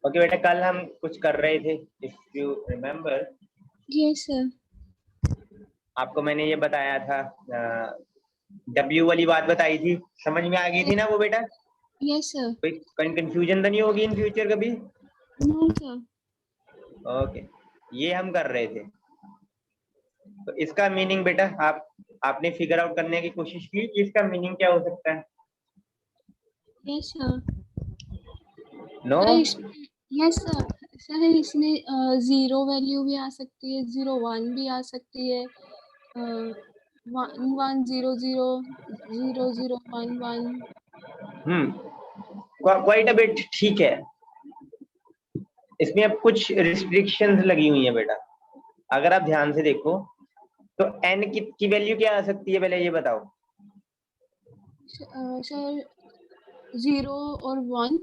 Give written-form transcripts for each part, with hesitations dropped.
Okay बेटा, कल हम कुछ कर रहे थे, if you remember. Yes sir. आपको मैंने ये बताया था, डब्ल्यू वाली बात बताई थी, समझ में आ गई थी ना वो बेटा? Yes sir. कोई कंफ्यूजन तो नहीं होगी इन फ्यूचर कभी? No sir. ओके, ये हम कर रहे थे। तो इसका मीनिंग बेटा आपने फिगर आउट करने की कोशिश की कि इसका मीनिंग क्या हो सकता है? Yes sir. No? Yes sir. Sir इसमें 0 वैल्यू भी आ सकती है, 0 1 भी आ सकती है, 1 1 0 0 0 0 1 1। क्वाइट अ बिट ठीक है। इसमें अब कुछ रिस्ट्रिक्शंस लगी हुई हैं बेटा, अगर आप ध्यान से देखो तो n की वैल्यू क्या आ सकती है, पहले ये बताओ। सर 0 और 1।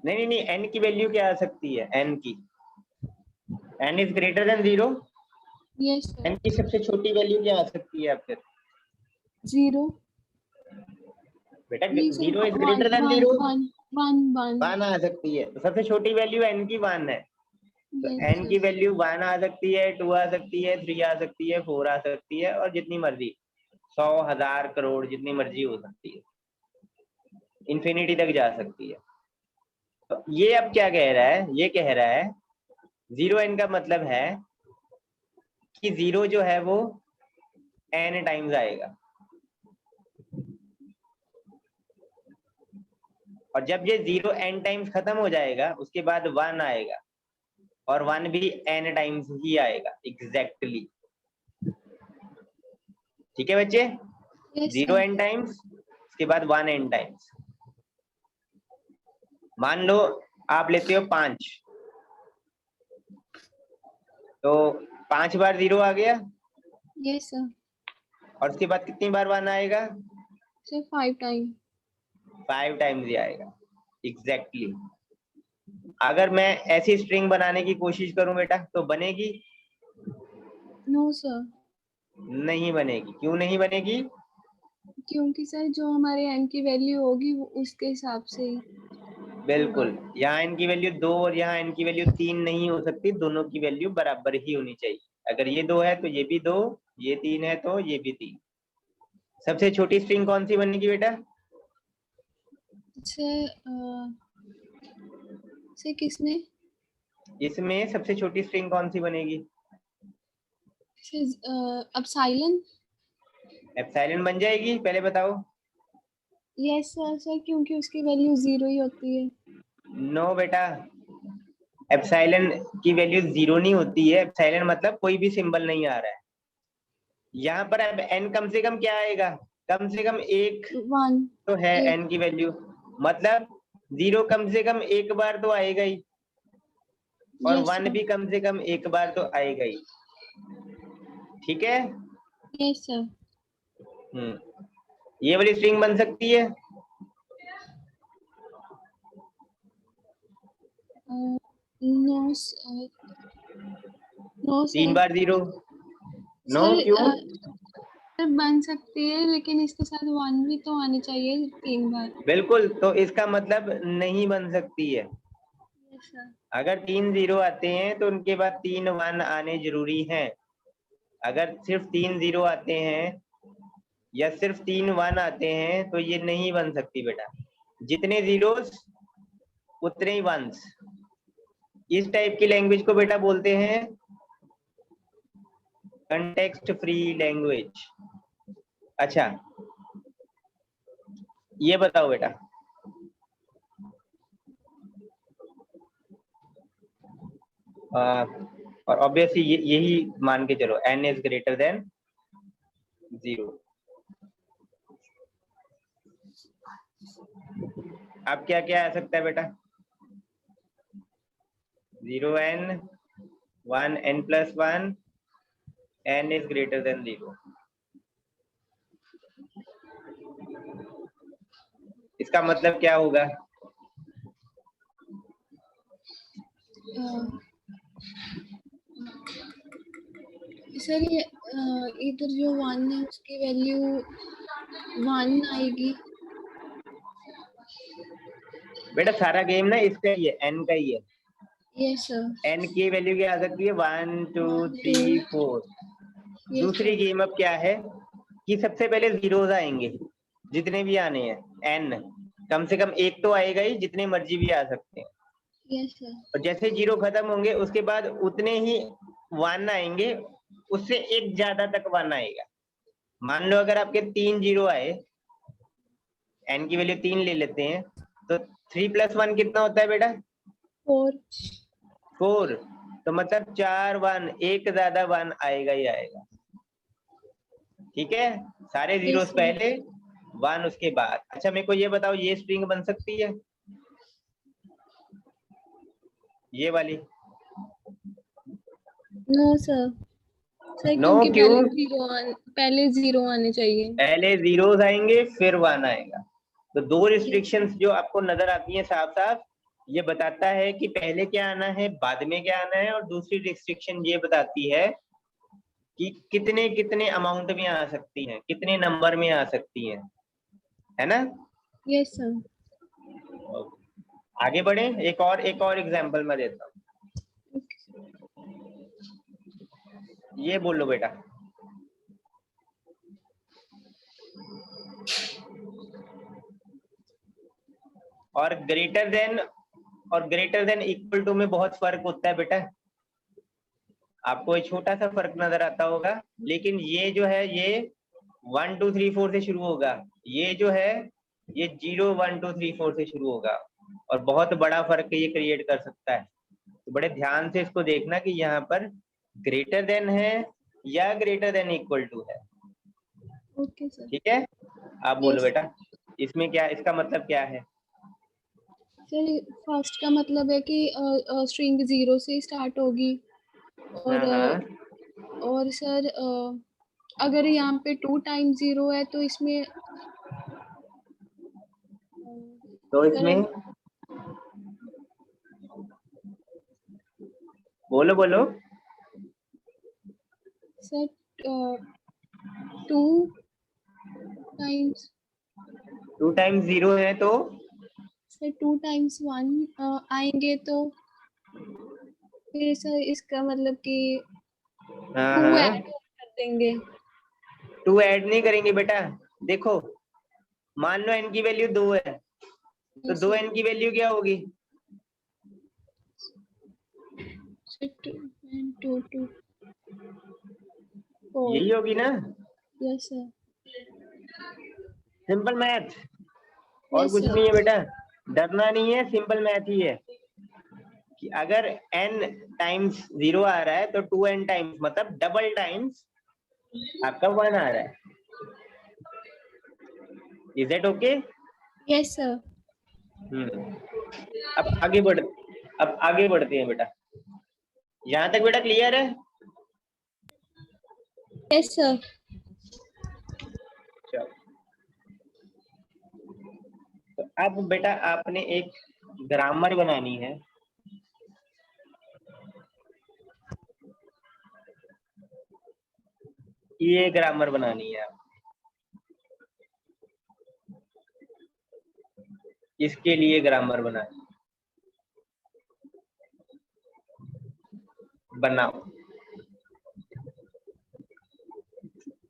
नहीं नहीं नहीं, n की वैल्यू क्या आ सकती है? n की, n is greater than 0। Yes sir. n की सबसे छोटी वैल्यू क्या आ सकती है आपके? 0। बेटा नहीं सर, 0 इज 1 ग्रेटर देन 1 0। 1 1 1। 1 आ सकती है, तो सबसे छोटी वैल्यू n की 1 है। तो यस n सर। की वैल्यू 1 आ सकती है, 2 आ सकती है, 3 आ सकती है, 4 आ सकती है, और जितनी मर्जी 100 1000 करोड़ जितनी मर्जी हो सकती है, इन्फिनिटी तक जा सकती है। तो ये अब क्या कह रहा है? ये कह रहा है 0n का मतलब है कि 0 जो है वो n टाइम्स आएगा, और जब ये 0 n टाइम्स खत्म हो जाएगा उसके बाद 1 आएगा, और 1 भी n टाइम्स ही आएगा एग्जैक्टली। ठीक है बच्चे? Yes 0 sir. n टाइम्स, उसके बाद 1 n टाइम्स। मान लो आप लेते हो 5, तो 5 बार 0 आ गया, यस सर। और उसके बाद कितनी बार 1 आएगा? Sir 5 time. 5 टाइम्स ही आएगा एग्जैक्टली। अगर मैं ऐसी स्ट्रिंग बनाने की कोशिश करूं बेटा तो बनेगी? No sir. नहीं बनेगी। क्यों नहीं बनेगी? क्योंकि सर जो हमारे n की वैल्यू होगी वो उसके हिसाब से ही होगा। बिल्कुल, यहाँ n की वैल्यू 2 और यहाँ n की वैल्यू 3 नहीं हो सकती, दोनों की वैल्यू बराबर ही होनी चाहिए। अगर ये 2 है तो ये भी 2, ये 3 है तो ये भी 3। सबसे छोटी स्ट्रिंग कौन सी बनेगी बेटा? सर किसने? इसमें सबसे छोटी स्ट्रिंग कौन सी बनेगी? अब साइलेंट। एप्सिलॉन बन जाएगी, पहले बताओ। Yes sir. सर क्योंकि उसकी वैल्यू 0 ही होती है। नो बेटा, एप्सिलॉन की वैल्यू 0 नहीं होती है। एप्सिलॉन मतलब कोई भी सिंबल नहीं आ रहा है यहाँ पर। अब n कम से कम क्या आएगा? कम से कम एक 1 तो है एक। n की वैल्यू, मतलब 0 कम से कम एक बार तो आएगा ही, और यस 1 सर। भी कम से कम एक बार तो आएगा ही। ठीक है? Yes sir. ये वाली स्ट्रिंग बन सकती है? No no 3 sir. बार 0? नो, सर क्यों? सर बन सकती है, लेकिन इसके साथ 1 भी तो आनी चाहिए 3 बार। बिल्कुल, तो इसका मतलब नहीं बन सकती है। Yes sir. अगर 3 0 आते हैं तो उनके बाद 3 1 आने जरूरी हैं। अगर सिर्फ 3 0 आते हैं या सिर्फ 3 1 आते हैं तो ये नहीं बन सकती बेटा। जितने जीरोस उतने ही वंस। इस टाइप की लैंग्वेज को बेटा बोलते हैं कंटेक्स्ट फ्री लैंग्वेज। अच्छा, ये बताओ बेटा, और ऑब्वियसली यही मान के चलो n इज ग्रेटर देन 0। अब क्या क्या आ सकता है बेटा? 0n 1 n plus 1 n is greater than 0। इसका मतलब क्या होगा? सर ये इधर जो 1 है उसकी वैल्यू 1 आएगी। बेटा सारा गेम ना इसका ही है, एन का ही है। Yes sir. एन की वैल्यू क्या आ सकती है, 1 2 3 4। दूसरी गेम अब क्या है कि सबसे पहले जीरोस आएंगे, जितने भी आने हैं, एन कम से कम एक तो आएगा ही, जितने मर्जी भी आ सकते हैं। Yes sir. और जैसे जीरो खत्म होंगे उसके बाद उतने ही वन आएंगे, उससे एक ज्यादा तक वन आएगा। मान लो अगर आपके 3 जीरो आए, एन की वैल्यू 3 ले लेते हैं, तो 3 + 1 कितना होता है बेटा, 4। 4। तो मतलब 4 1, एक ज्यादा वन आएगा ही आएगा। ठीक है, सारे जीरोस sir. पहले, वन उसके बाद। अच्छा मेरे को ये बताओ, ये स्ट्रिंग बन सकती है, ये वाली? No sir. सर नो, क्योंकि क्यों? पहले जीरो आने चाहिए। पहले जीरोस आएंगे फिर वन आएगा। तो दो रिस्ट्रिक्शंस जो आपको नजर आती हैं साफ साफ, ये बताता है कि पहले क्या आना है, बाद में क्या आना है। और दूसरी रिस्ट्रिक्शन ये बताती है कि कितने कितने अमाउंट में आ सकती हैं, कितने नंबर में आ सकती हैं, है ना? Yes sir. आगे बढ़े, एक और एग्जांपल मैं देता हूँ। ये बोलो बेटा, और ग्रेटर देन इक्वल टू में बहुत फर्क होता है बेटा। आपको एक छोटा सा फर्क नजर आता होगा, लेकिन ये जो है ये 1 2 3 4 से शुरू होगा, ये जो है ये 0 1 2 3 4 से शुरू होगा, और बहुत बड़ा फर्क ये क्रिएट कर सकता है। तो बड़े ध्यान से इसको देखना कि यहाँ पर ग्रेटर देन है या ग्रेटर देन इक्वल टू है। Okay sir. ठीक है, आप बोलो Yes. बेटा, इसमें क्या, इसका मतलब क्या है? सर फर्स्ट का मतलब है कि स्ट्रिंग जीरो से स्टार्ट होगी, और और सर अगर यहाँ पे 2 टाइम्स जीरो है तो इसमें तो इसमें बोलो बोलो, सर 2 टाइम्स 2 टाइम्स 0 है तो सर 2 टाइम्स 1 आएंगे, तो फिर सर इसका मतलब कि 2 ऐड कर देंगे। 2 ऐड नहीं करेंगे बेटा। देखो मान लो n की वैल्यू 2 है, तो 2n की वैल्यू क्या होगी? 2 2 यही होगी ना, यस सर। सिंपल मैथ, और यस कुछ सर। नहीं है बेटा। डरना नहीं है, सिंपल मैथ ही है कि अगर n टाइम्स 0 आ रहा है तो 2n टाइम्स मतलब डबल टाइम्स आपका 1 आ रहा है। Is it okay? Yes sir. अब आगे बढ़ते हैं बेटा। यहाँ तक बेटा क्लियर है? Yes sir. चलो, तो अब बेटा आपने एक ग्रामर बनानी है। ये ग्रामर बनानी है आप, इसके लिए ग्रामर बनानी, बनाओ।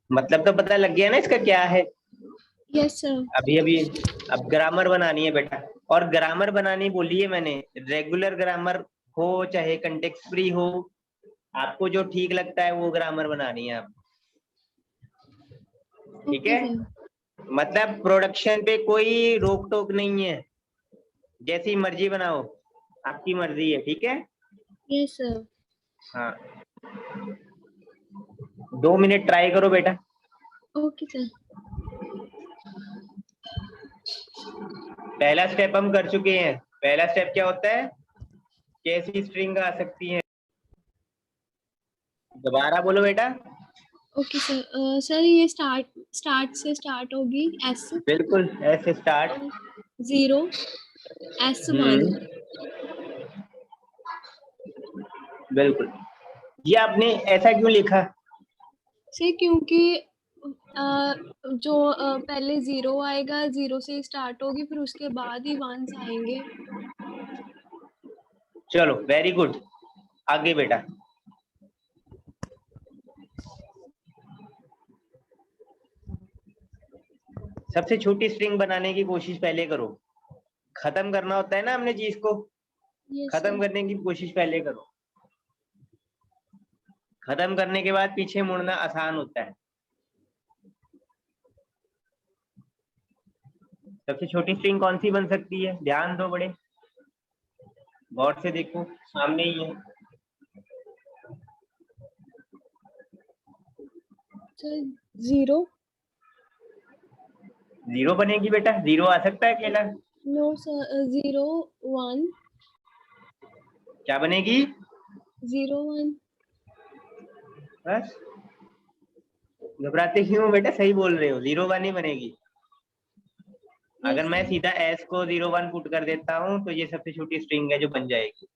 मतलब तो पता लग गया ना इसका क्या है? Yes sir. अभी अब ग्रामर बनानी है बेटा। और ग्रामर बनानी बोली है मैंने, रेगुलर ग्रामर हो चाहे कंटेक्स्ट फ्री हो, आपको जो ठीक लगता है वो ग्रामर बनानी है आप। ठीक है, मतलब प्रोडक्शन पे कोई रोक टोक नहीं है, जैसी मर्जी बनाओ, आपकी मर्जी है। ठीक है, यस सर। हाँ 2 मिनट ट्राई करो बेटा। Okay sir. पहला स्टेप हम कर चुके हैं। पहला स्टेप क्या होता है, कैसी स्ट्रिंग आ सकती है, दोबारा बोलो बेटा। Okay sir. सर ये स्टार्ट से स्टार्ट होगी S, बिल्कुल ऐसे स्टार्ट। 0 S1। बिल्कुल, ये आपने ऐसा क्यों लिखा? सर क्योंकि जो पहले 0 आएगा, 0 से स्टार्ट होगी, फिर उसके बाद ही 1s आएंगे। चलो वेरी गुड, आगे बेटा। सबसे छोटी स्ट्रिंग बनाने की कोशिश पहले करो। खत्म करना होता है ना हमने चीज को, Yes, खत्म sir. करने की कोशिश पहले करो। खत्म करने के बाद पीछे मुड़ना आसान होता है। सबसे छोटी स्ट्रिंग कौन सी बन सकती है? ध्यान दो बड़े, गौर से देखो, सामने ही है। Sir, 0. जीरो बनेगी बेटा, जीरो आ सकता है अकेला। No, sir. 0, 1. क्या बनेगी? 0, 1. बस, घबराते क्यों बेटा, सही बोल रहे हो, 0 1 ही बनेगी। अगर मैं सीधा s को 0 1 पुट कर देता हूँ तो ये सबसे छोटी स्ट्रिंग है जो बन जाएगी,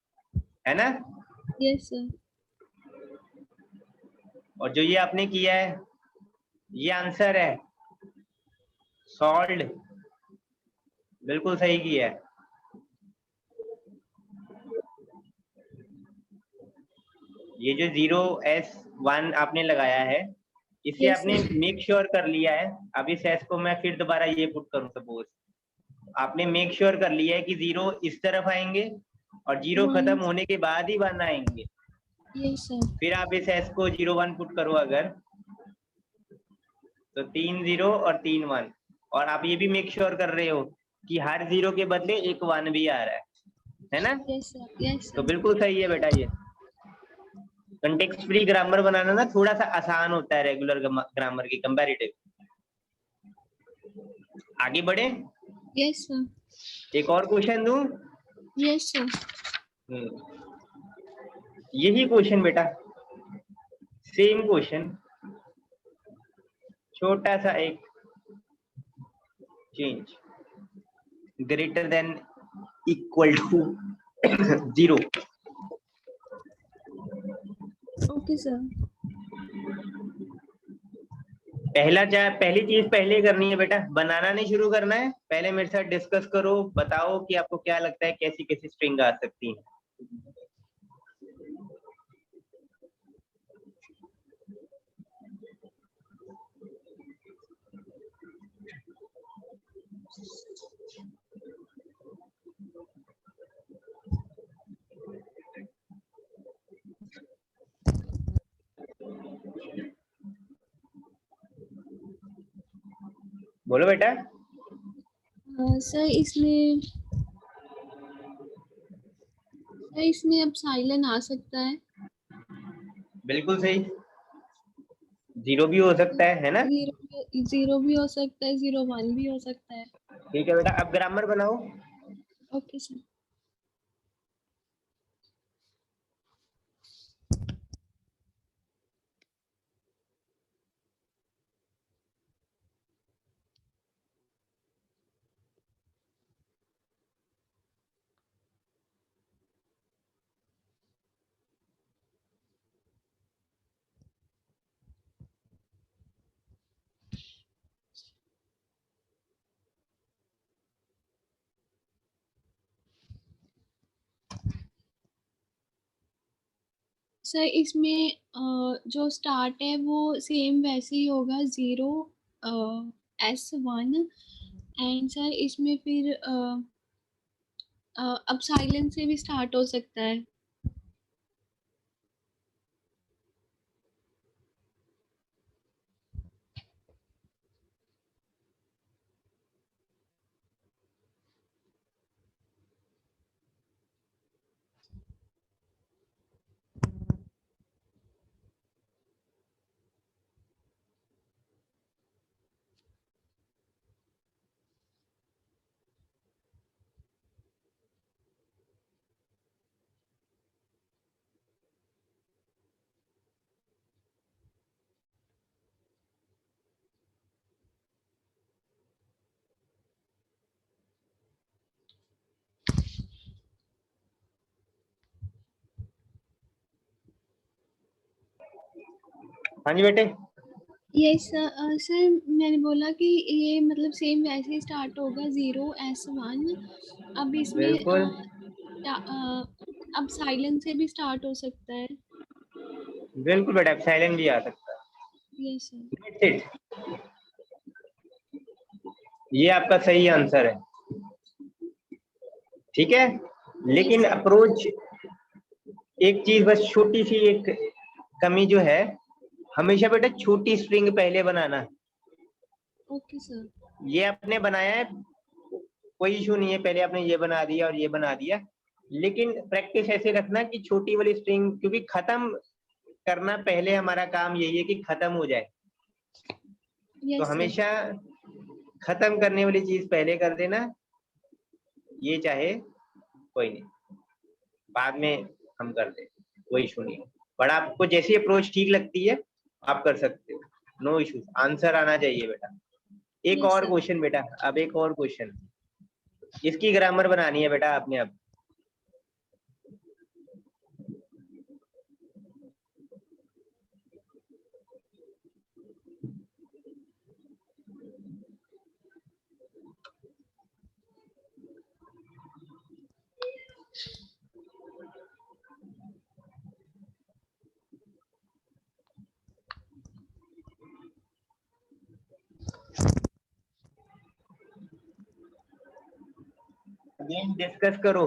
है ना? Yes, sir. और जो ये आपने किया है, ये आंसर है, सॉल्व्ड, बिल्कुल सही किया है। ये जो 0 s 1 आपने लगाया है, इससे Yes, आपने sir. मेक श्योर कर लिया है। अब इस s को मैं फिर दोबारा ये पुट करूं, सपोज आपने मेक श्योर कर लिया है कि 0 इस तरफ आएंगे और 0 खत्म होने के बाद ही 1 आएंगे। Yes, sir. फिर आप इस s को 0 1 पुट करो अगर, तो 3 0 और 3 1, और आप ये भी मेक श्योर कर रहे हो कि हर 0 के बदले एक 1 भी आ रहा है ना? Yes, sir. Yes, तो sir. बिल्कुल सही है बेटा। ये कंटेक्स्ट फ्री ग्रामर बनाना ना थोड़ा सा आसान होता है रेगुलर ग्रामर के कंपैरेटिव। आगे बढ़े? Yes, sir. एक और क्वेश्चन दूं? Yes, sir. यही क्वेश्चन बेटा, सेम क्वेश्चन, छोटा सा एक change, greater than equal to 0। Okay, sir. पहली चीज पहले करनी है बेटा, बनाना नहीं शुरू करना है। पहले मेरे साथ डिस्कस करो, बताओ कि आपको क्या लगता है कैसी कैसी स्ट्रिंग आ सकती है। बोलो बेटा। सर इसमें अब साइलेंट आ सकता है। बिल्कुल सही, 0 भी हो सकता है ना? 0 भी हो सकता है, 0 1 भी हो सकता है। ठीक है बेटा, अब ग्रामर बनाओ। Okay sir. सर इसमें जो स्टार्ट है वो सेम वैसे ही होगा, 0 S1, एंड सर इसमें फिर अब साइलेंट से भी स्टार्ट हो सकता है। हाँ जी बेटे। ये सर मैंने बोला कि ये मतलब सेम वैसे ही स्टार्ट होगा, 0 S1। अब इसमें बिल्कुल। अब साइलेंस से भी स्टार्ट हो सकता है। बिल्कुल बेटा, एप्सिलॉन भी आ सकता है। Yes sir. That's it. ये आपका सही आंसर है, ठीक है। लेकिन Yes, sir. अप्रोच, एक चीज बस छोटी सी एक कमी जो है, हमेशा बेटा छोटी स्ट्रिंग पहले बनाना। Okay, sir. ये आपने बनाया है, कोई इशू नहीं है, पहले आपने ये बना दिया और ये बना दिया, लेकिन प्रैक्टिस ऐसे रखना कि छोटी वाली स्ट्रिंग, क्योंकि खत्म करना पहले हमारा काम यही है कि खत्म हो जाए। Yes, तो sir. हमेशा खत्म करने वाली चीज पहले कर देना, ये चाहे कोई नहीं, बाद में हम कर दे, कोई इशू नहीं है। बट आपको जैसी अप्रोच ठीक लगती है आप कर सकते हो, नो इशू, आंसर आना चाहिए बेटा। एक Yes, और sir. क्वेश्चन बेटा, अब एक और क्वेश्चन, इसकी ग्रामर बनानी है बेटा आपने। अब अगेन डिस्कस करो,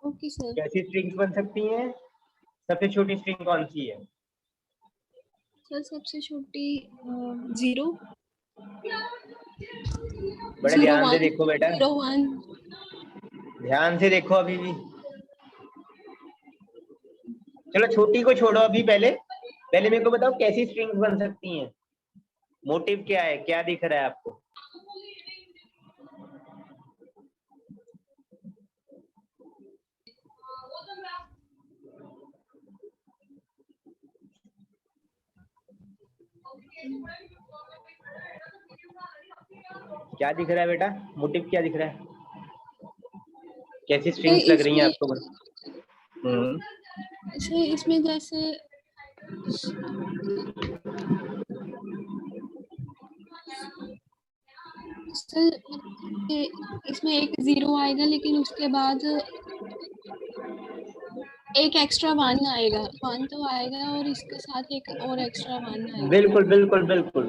Okay, sir. कैसी स्ट्रिंग्स बन सकती हैं, सबसे छोटी स्ट्रिंग कौन सी है? सर सबसे छोटी 0 बड़े 0 ध्यान से 1 देखो बेटा, 0 1। ध्यान से देखो अभी भी। चलो छोटी को छोड़ो अभी, पहले पहले मेरे को बताओ कैसी स्ट्रिंग्स बन सकती हैं, मोटिव क्या है, क्या दिख रहा है आपको? क्या दिख रहा है बेटा, मोटिव क्या दिख रहा है, कैसी स्ट्रिंग्स लग रही हैं इसमें आपको? सर इसमें जैसे सर इसमें एक 0 आएगा, लेकिन उसके बाद एक एक्स्ट्रा 1 आएगा। 1 तो आएगा और इसके साथ एक और एक्स्ट्रा 1 आएगा। बिल्कुल बिल्कुल बिल्कुल,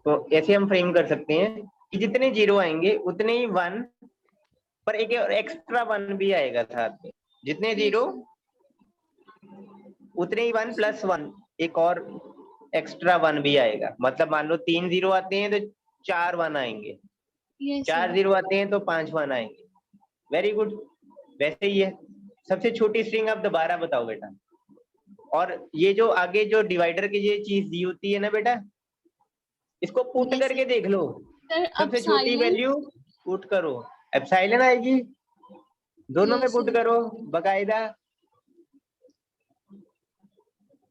तो ऐसे हम फ्रेम कर सकते हैं कि जितने जीरो आएंगे उतने ही वन, पर एक एक्स्ट्रा वन भी आएगा साथ में। जितने जीरो Yes, sir. उतने ही वन प्लस वन, एक और एक्स्ट्रा वन भी आएगा। मतलब मान लो 3 जीरो आते हैं तो 4 वन आएंगे, Yes, 4 sir. जीरो आते हैं तो 5 वन आएंगे। वेरी गुड, वैसे ही है। सबसे छोटी स्ट्रिंग आप दोबारा बताओ बेटा। और ये जो आगे जो डिवाइडर की ये चीज दी होती है ना बेटा, इसको पुट Yes, करके sir. देख लो, सर अब सबसे छोटी साइलेंस। वैल्यू पुट करो, एप्सिलॉन आएगी, दोनों में Yes, पुट sir. करो बकायदा।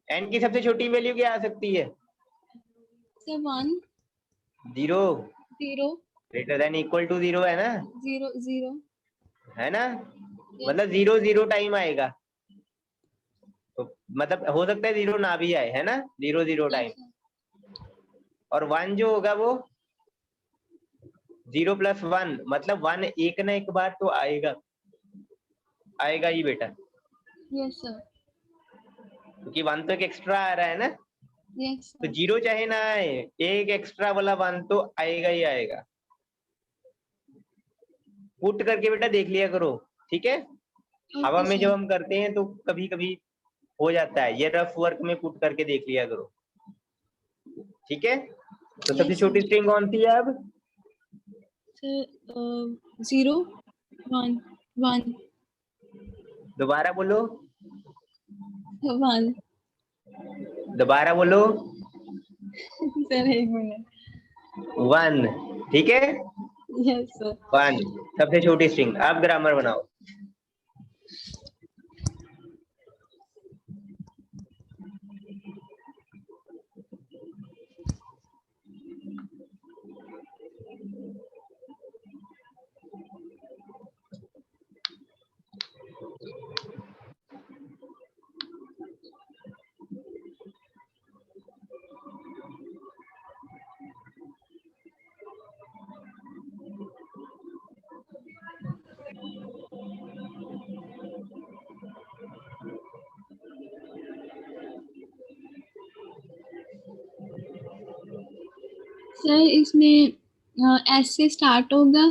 एन की सबसे छोटी वैल्यू क्या आ सकती है? Sir 1 zero 0 greater than equal to zero है ना, 0 0। है ना? Yes, मतलब sir. जीरो जीरो टाइम आएगा, तो मतलब हो सकता है जीरो ना भी आए, है ना, zero zero Yes, time. sir. और वन जो होगा वो जीरो प्लस वन, मतलब वन एक ना एक बार तो आएगा, आएगा ही बेटा, Yes, sir. क्योंकि वन तो एक एक्स्ट्रा आ रहा है ना। Yes, तो sir. जीरो चाहे ना आए, एक एक्स्ट्रा वाला वन तो आएगा ही आएगा। पुट करके बेटा देख लिया करो, ठीक है। हवा Okay, में sir. जब हम करते हैं तो कभी कभी हो जाता है, ये रफ वर्क में पुट करके देख लिया करो, ठीक है। तो सबसे Yes, sir. छोटी स्ट्रिंग कौन सी है अब? Sir 0 1 1 दोबारा बोलो, 1। दोबारा बोलो, सर एक मिनट। वन, ठीक है, Yes, sir. वन सबसे छोटी स्ट्रिंग। आप ग्रामर बनाओ। सर इसमें एस से स्टार्ट होगा,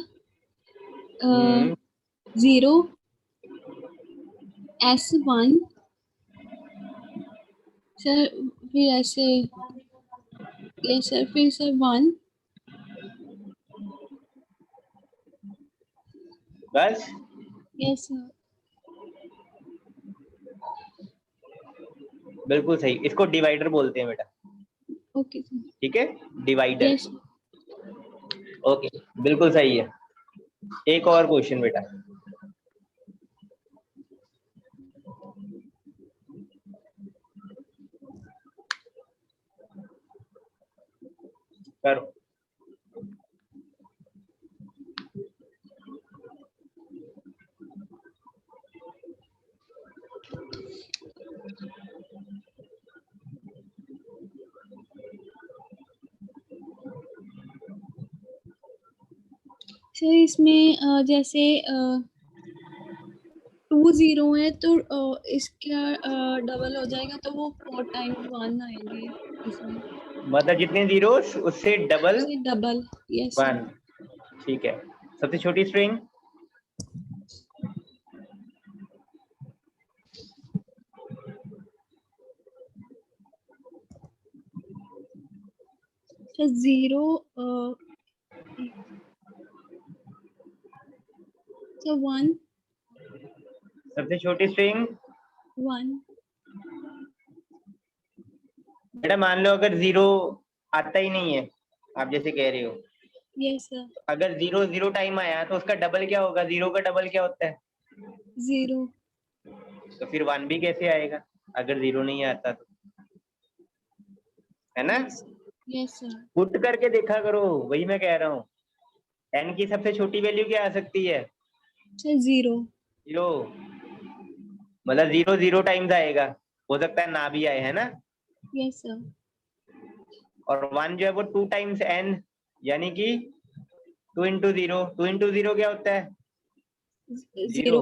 हम्म, 0 S1 सर, फिर ऐसे, यस सर, फिर सर 1 बस यस सर, बिल्कुल सही, इसको डिवाइडर बोलते हैं बेटा। ओके सर, ठीक है, डिवाइडर। यस ओके, बिल्कुल सही है। एक और क्वेश्चन बेटा, करो। सर इसमें जैसे 2 0 है तो इसका डबल हो जाएगा, तो वो 4 टाइम्स 1 आएंगे इसमें, मतलब जितने जीरो उससे डबल से डबल, यस सर। 1। ठीक है, सबसे छोटी स्ट्रिंग सर 0 सर 1 सबसे छोटी स्ट्रिंग 1 बेटा, मान लो अगर जीरो आता ही नहीं है, आप जैसे कह रहे हो, यस सर, अगर 0 0 टाइम आया तो उसका डबल क्या होगा? 0 का डबल क्या होता है? 0 तो फिर 1 भी कैसे आएगा अगर 0 नहीं आता तो, है ना? यस सर, पुट करके देखा करो, वही मैं कह रहा हूँ। n की सबसे छोटी वैल्यू क्या आ सकती है? सर 0 0, मतलब 0 0 टाइम्स आएगा, हो सकता है ना भी आए, है ना? यस सर, और 1 जो है वो 2 टाइम्स n, यानी कि 2 इंटू 0। 2 इंटू 0 क्या होता है? 0, 0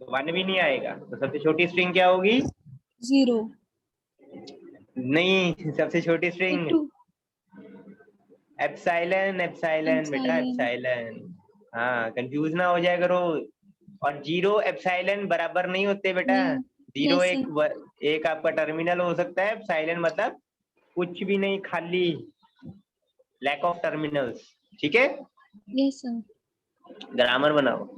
1 भी नहीं आएगा, तो सबसे छोटी स्ट्रिंग क्या होगी? 0 नहीं, सबसे छोटी स्ट्रिंग 2 एप्सिलॉन। एप्सिलॉन बेटा, एप्सिलॉन, एप्सिलॉन। हाँ, कंफ्यूज ना हो जाया करो। और 0 एप्सिलॉन बराबर नहीं होते बेटा। जीरो यस सर, एक आपका टर्मिनल हो सकता है, एप्सिलॉन मतलब कुछ भी नहीं, खाली, लैक ऑफ टर्मिनल्स। ठीक है, यस सर। ग्रामर बनाओ।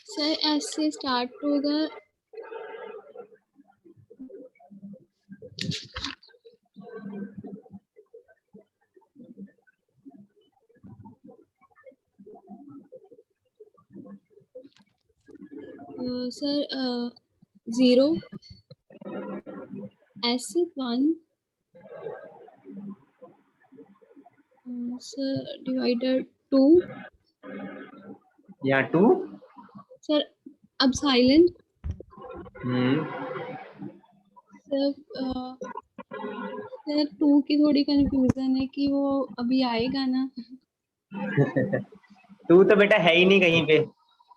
सर एस से स्टार्ट होगा, सर 0 S1 सर डिवाइडर 2 यहाँ 2। सर, अब साइलेंट हम्म, सर, सर 2 की थोड़ी कंफ्यूजन है कि वो अभी आएगा ना। 2 तो बेटा है ही नहीं कहीं पे,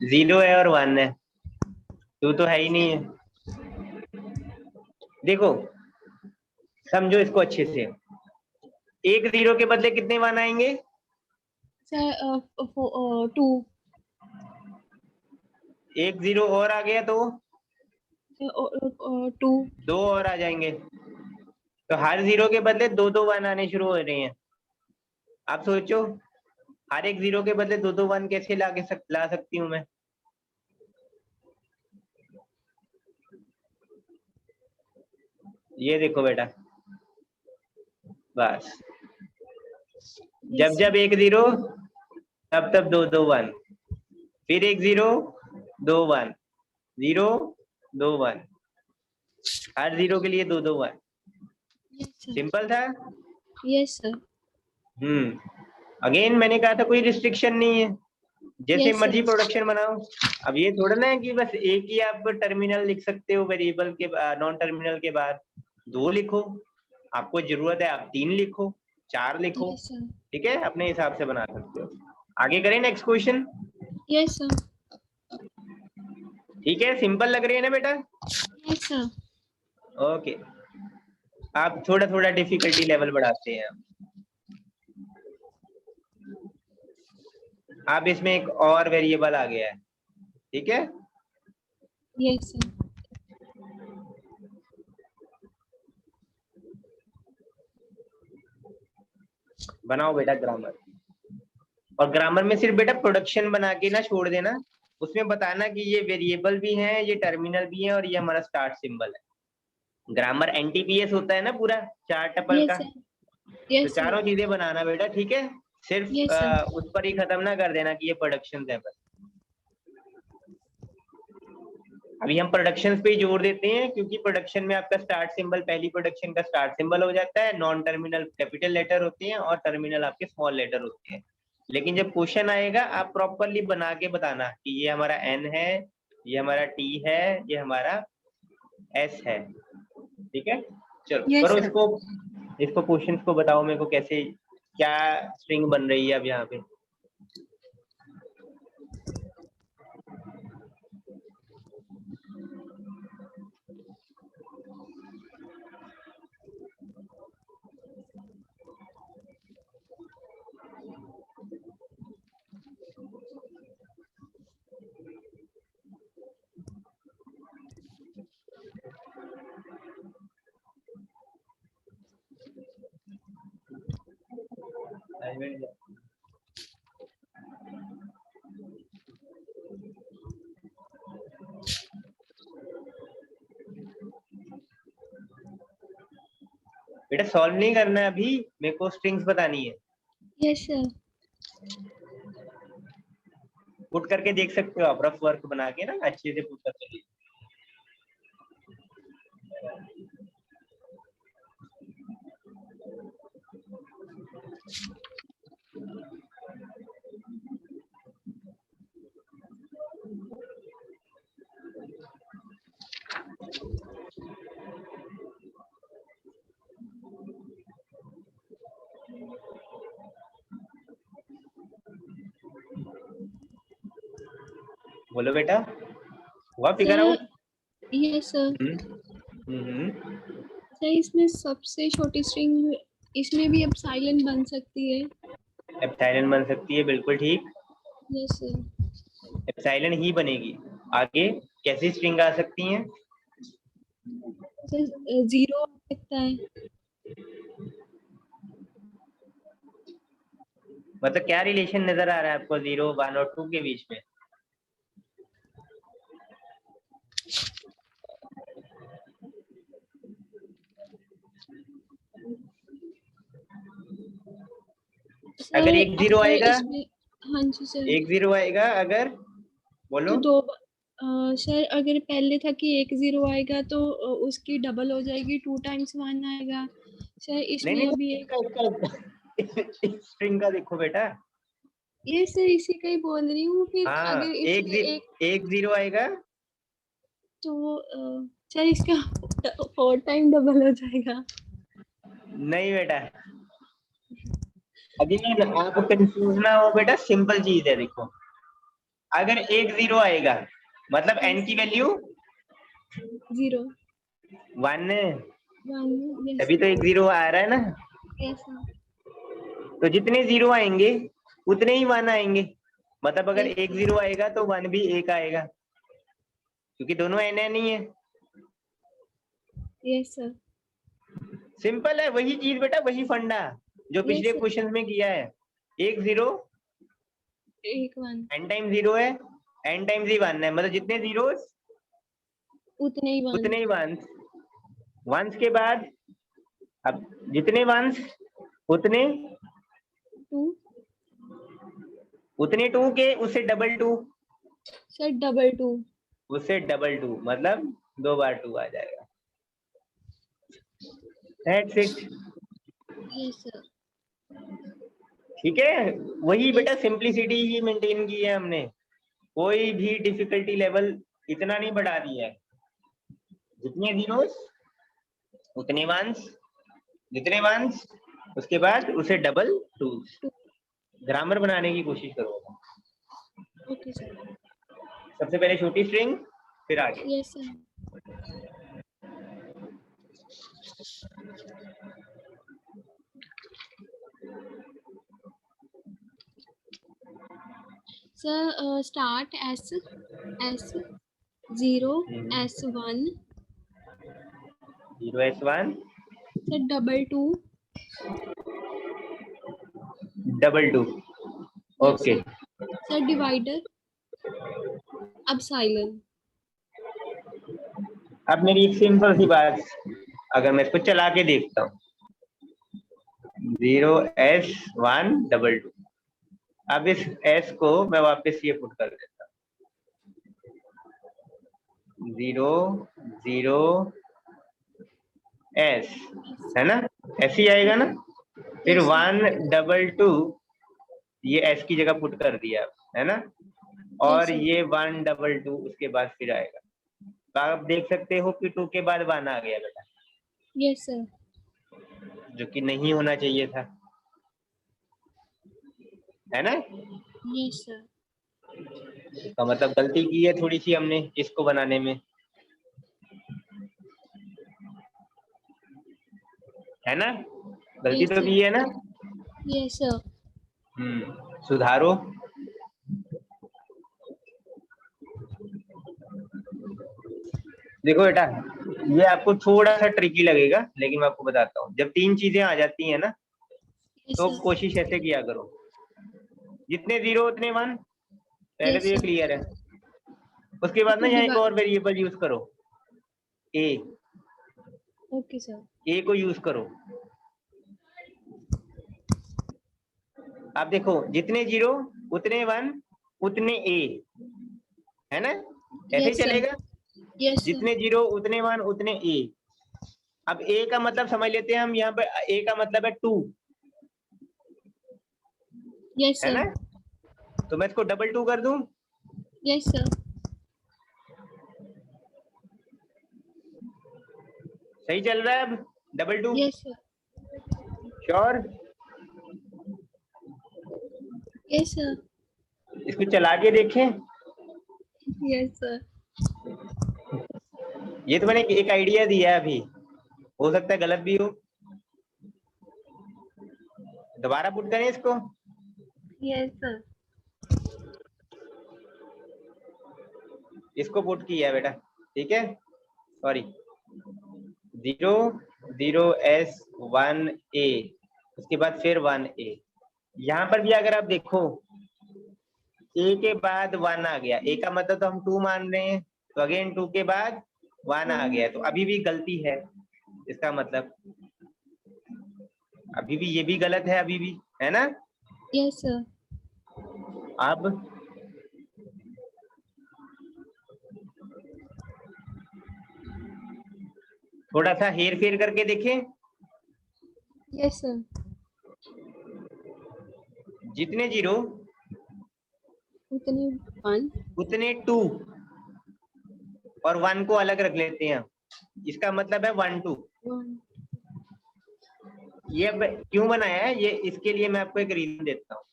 0 है और 1 है, 2 तो है ही नहीं है। देखो, समझो इसको अच्छे से, एक 0 के बदले कितने 1 आएंगे? सर 2 एक 0 और आ गया तो 2 2 और आ जाएंगे, तो हर 0 के बदले 2 2 1 आने शुरू हो रहे हैं। आप सोचो, हर एक 0 के बदले 2 2 1 कैसे ला सकती हूँ मैं? ये देखो बेटा, बस, जब यस जब एक 0, तब तब 2 2 1, फिर एक 0 2 1, 0 2 1, हर 0 के लिए 2 2 1। सर, सिंपल था। यस सर, हम्म, अगेन मैंने कहा था कोई रिस्ट्रिक्शन नहीं है, जैसे Yes, मर्जी sir. प्रोडक्शन बनाओ। अब ये थोड़ा ना है कि बस एक ही आप टर्मिनल लिख सकते हो वेरिएबल के नॉन टर्मिनल के बाद, 2 लिखो, आपको जरूरत है आप 3 लिखो, 4 लिखो, Yes, sir. ठीक है, अपने हिसाब से बना सकते हो। आगे करें नेक्स्ट क्वेश्चन। Yes, sir. ठीक है, सिंपल लग रही है ना बेटा? Yes, sir. ओके, आप थोड़ा थोड़ा डिफिकल्टी लेवल बढ़ाते हैं। अब इसमें एक और वेरिएबल आ गया है, ठीक है। Yes, sir. बनाओ बेटा ग्रामर, और ग्रामर में सिर्फ बेटा प्रोडक्शन बना के ना छोड़ देना, उसमें बताना कि ये वेरिएबल भी है, ये टर्मिनल भी है, और ये हमारा स्टार्ट सिंबल है। ग्रामर एनटीपीएस होता है ना पूरा 4 टपल Yes, का, sir. तो Yes, sir. चारों चीजें बनाना बेटा, ठीक है। सिर्फ Yes, sir. उस पर ही खत्म ना कर देना कि ये प्रोडक्शन है बस। अभी हम प्रोडक्शन पे ही जोर देते हैं, क्योंकि प्रोडक्शन में आपका स्टार्ट सिंबल पहली प्रोडक्शन का स्टार्ट सिंबल हो जाता है, नॉन टर्मिनल कैपिटल लेटर होते हैं और टर्मिनल आपके स्मॉल लेटर होते हैं। लेकिन जब क्वेश्चन आएगा आप प्रॉपरली बना के बताना कि ये हमारा एन है, ये हमारा टी है, ये हमारा एस है, ठीक है। चलो Yes, करो sir. इसको क्वेश्चंस को बताओ मेरे को, कैसे क्या स्ट्रिंग बन रही है अब यहाँ पे। बेटा सॉल्व नहीं करना है अभी, मेरे को स्ट्रिंग्स बतानी है। Yes, sir. पुट करके देख सकते हो आप, रफ वर्क बना के ना अच्छे से पुट करके देख। बोलो बेटा, हुआ figure Sir, out? yes, sir. Sir इसमें सबसे छोटी स्ट्रिंग इसमें भी अब साइलेंट बन सकती है। एप्सिलॉन बन सकती है, बिल्कुल ठीक, यस सर। एप्सिलॉन ही बनेगी। आगे कैसी स्ट्रिंग आ सकती हैं? सर 0 आ सकता है। मतलब क्या रिलेशन नजर आ रहा है आपको 0, 1 और 2 के बीच में? अगर सर एक 0 आएगा, इसमें, हाँ जी सर, एक 0 आएगा अगर, बोलो। तो दो सर अगर पहले था कि 1 0 आएगा तो उसकी डबल हो जाएगी, 2 टाइम्स 1 आएगा। सर नहीं इसमें नहीं अभी नहीं, इसका स्ट्रिंग का देखो बेटा। ये सर इसी का ही बोल रही हूँ, फिर हाँ, अगर इसमें एक 0 आएगा तो सर इसका 4 टाइम डबल हो जाएगा। नहीं बेटा, अगेन आप कंफ्यूज ना हो बेटा, सिंपल चीज है देखो। अगर एक 0 आएगा मतलब एन की वैल्यू 0 1 है, 1, यस तभी तो एक 0 आ रहा है ना। यस सर, तो जितने 0 आएंगे उतने ही 1 आएंगे, मतलब अगर यस एक 0 आएगा तो 1 भी एक आएगा, क्योंकि दोनों एन एन ही है। यस सर, सिंपल है, वही चीज बेटा, वही फंडा जो पिछले यस सर, क्वेश्चन में किया है। एक 0 एक 1 एन टाइम 0 है, एन टाइम्स ही 1 है, मतलब जितने जीरोस उतने ही 1, उतने ही वंस। वंस के बाद अब जितने वंस उतने 2 उतने 2 के उससे डबल 2, सर डबल 2, उससे डबल 2 मतलब 2 बार 2 आ जाएगा। That's it. Yes sir. ठीक है, वही बेटा सिंप्लिसिटी ही मेंटेन की है हमने, कोई भी डिफिकल्टी लेवल इतना नहीं बढ़ा दिया है। जितने जीरोस उतने वंस, जितने वंस उसके बाद उसे डबल टूस। ग्रामर बनाने की कोशिश करो। Okay sir. सबसे पहले छोटी स्ट्रिंग, फिर आगे। Yes sir. Sir start S0 S1 0S1 sir $2 2 okay. Sir divider epsilon. अब मेरी एक सिंपल सी बात, अगर मैं इसको चला के देखता हूँ 0S1 2 अब इस S को मैं वापस ये पुट कर देता हूँ 0 0 S, है ना, ऐसे ही आएगा ना। फिर 1 2 ये S की जगह पुट कर दिया, है ना, और ये 1 2 उसके बाद फिर आएगा। तो आप देख सकते हो कि 2 के बाद 1 आ गया बेटा। Yes sir. जो कि नहीं होना चाहिए था, है ना। Yes sir. तो मतलब गलती की है थोड़ी सी हमने इसको बनाने में, है ना, गलती तो की है ना। Yes sir. सुधारो। देखो बेटा, ये आपको थोड़ा सा ट्रिकी लगेगा, लेकिन मैं आपको बताता हूँ, जब 3 चीजें आ जाती है ना तो कोशिश ऐसे किया करो, जितने 0 उतने 1, पहले तो ये क्लियर है। उसके बाद ना यहाँ एक और वेरिएबल यूज करो, ए। Okay sir. ए को यूज करो। आप देखो, जितने 0 उतने 1 उतने ए, है ना, ऐसे ही चलेगा। जितने 0 उतने 1 उतने ए। अब ए का मतलब समझ लेते हैं हम, यहाँ पे ए का मतलब है 2, यस है सर। ना। तो मैं इसको 2 कर दूं। Yes sir. सही चल रहा है अब 2? Yes sir. Sure? Yes sir. इसको चला के देखें। Yes sir. ये तो मैंने एक आइडिया दिया है अभी, हो सकता है गलत भी हो। दोबारा पुट करें इसको। Yes sir. इसको पुट किया बेटा, ठीक है, सॉरी 0 0S1 A, उसके बाद फिर 1 A। यहाँ पर भी अगर आप देखो ए के बाद 1 आ गया, ए का मतलब तो हम 2 मान रहे हैं, तो अगेन 2 के बाद 1 आ गया, तो अभी भी गलती है। इसका मतलब अभी भी ये भी गलत है, अभी भी, है ना। Yes sir. अब थोड़ा सा हेर फेर करके देखें। Yes sir. जितने 0 उतने 1 उतने 2, और 1 को अलग रख लेते हैं, इसका मतलब है 1 2। 1। ये क्यों बनाया है ये, इसके लिए मैं आपको एक रीजन देता हूँ।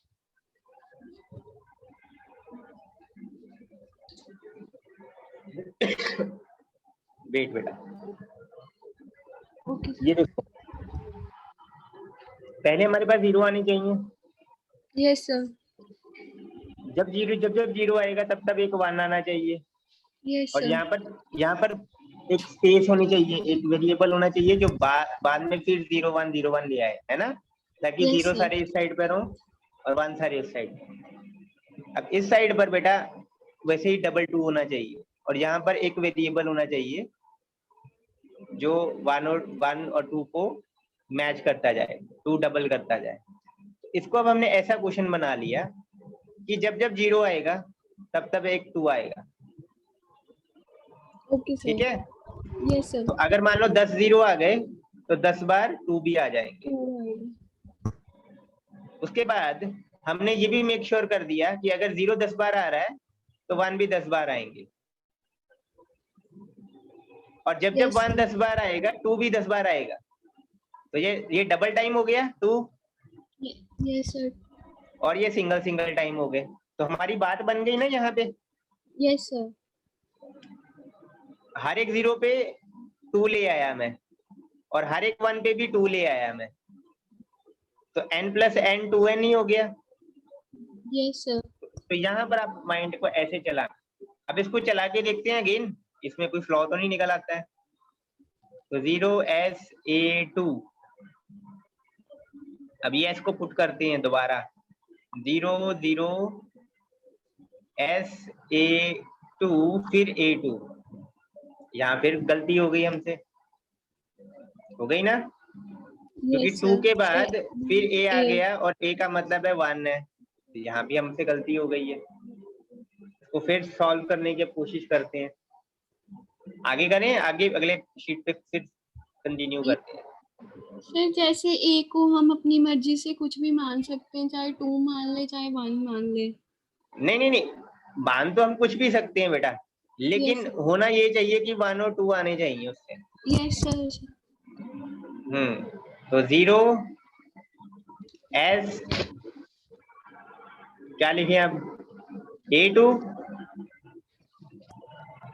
वेट बेटा, ये देखो, पहले हमारे पास 0 आनी चाहिए। Yes sir. जब 0 आएगा तब एक 1 आना चाहिए। यस और सर। यहाँ पर एक स्पेस होनी चाहिए, एक वेरिएबल होना चाहिए जो बाद में फिर 0 1 ले आए, है ना, ताकि 0 सारे इस साइड पर हो और 1 सारे इस साइड। अब इस साइड पर बेटा वैसे ही 2 होना चाहिए, और यहाँ पर एक वेरिएबल होना चाहिए जो 1 और 2 को मैच करता जाए, 2 डबल करता जाए। इसको अब हमने ऐसा क्वेश्चन बना लिया कि जब जब 0 आएगा तब एक 2 आएगा। Okay sir. ठीक है। Yes sir. तो अगर मान लो 10 0 आ गए तो 10 बार 2 भी आ जाएंगे। उसके बाद हमने ये भी मेक श्योर कर दिया कि अगर 0 10 बार आ रहा है तो 1 भी 10 बार आएंगे, और जब जब Yes, 1 10 बार आएगा 2 भी 10 बार आएगा। तो ये डबल टाइम हो गया 2, yes sir. और ये सिंगल टाइम हो गए। तो हमारी बात बन गई ना यहाँ पे। Yes sir. हर एक 0 पे 2 ले आया मैं, और हर एक 1 पे भी 2 ले आया मैं, तो n + n 2n ही हो गया। Yes sir. तो यहाँ पर आप माइंड को ऐसे चला, अब इसको चला के देखते हैं अगेन, इसमें कोई फ्लॉ तो नहीं निकल आता है। तो 0 SA 2, अब ये s को पुट करते हैं दोबारा, 0 0 SA 2 फिर A2। यहाँ फिर गलती हो गई हमसे, हो गई ना, क्योंकि Yes 2 sir. के बाद फिर A आ A. गया, और A का मतलब है 1 है, तो यहाँ भी हमसे गलती हो गई है। तो फिर सॉल्व करने की कोशिश करते हैं, आगे करें, आगे अगले शीट पे फिर कंटिन्यू करते हैं। सर जैसे A को हम अपनी मर्जी से कुछ भी मान सकते हैं, चाहे 2 मान ले चाहे 1 मान ले। नहीं, मान तो हम कुछ भी सकते हैं बेटा, लेकिन Yes, होना ये चाहिए कि 1 और 2 आने चाहिए उससे। yes sir. तो 0 S क्या लिखे आप, A2,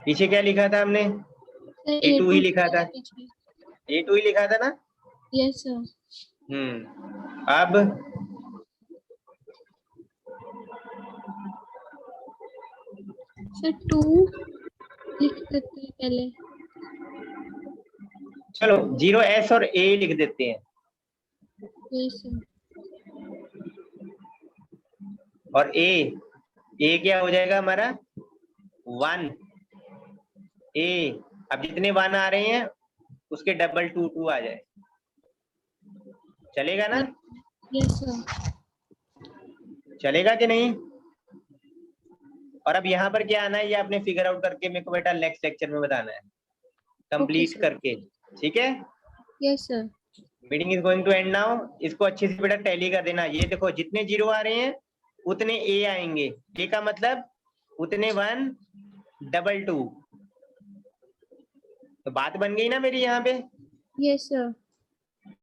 पीछे क्या लिखा था हमने, Sir, A2 ही लिखा था, पीछे. A2 ही लिखा था ना। Yes sir. अब सर 2 लिख देते हैं पहले। चलो 0 S और A लिख देते हैं, Yes sir. और A क्या हो जाएगा हमारा 1 A। अब जितने 1 आ रहे हैं उसके डबल 2 2 आ जाए, चलेगा ना। Yes sir. चलेगा कि नहीं। और अब यहाँ पर क्या आना है, ये आपने फिगर आउट करके मेरे को बेटा नेक्स्ट लेक्चर में बताना है, कंप्लीट sir. करके, ठीक है। Yes sir. Meeting is going to end now. इसको अच्छे से बेटा टैली कर देना। ये देखो जितने 0 आ रहे हैं उतने A आएंगे, A का मतलब उतने 1 डबल 2। तो बात बन गई ना मेरी यहाँ पे। Yes sir.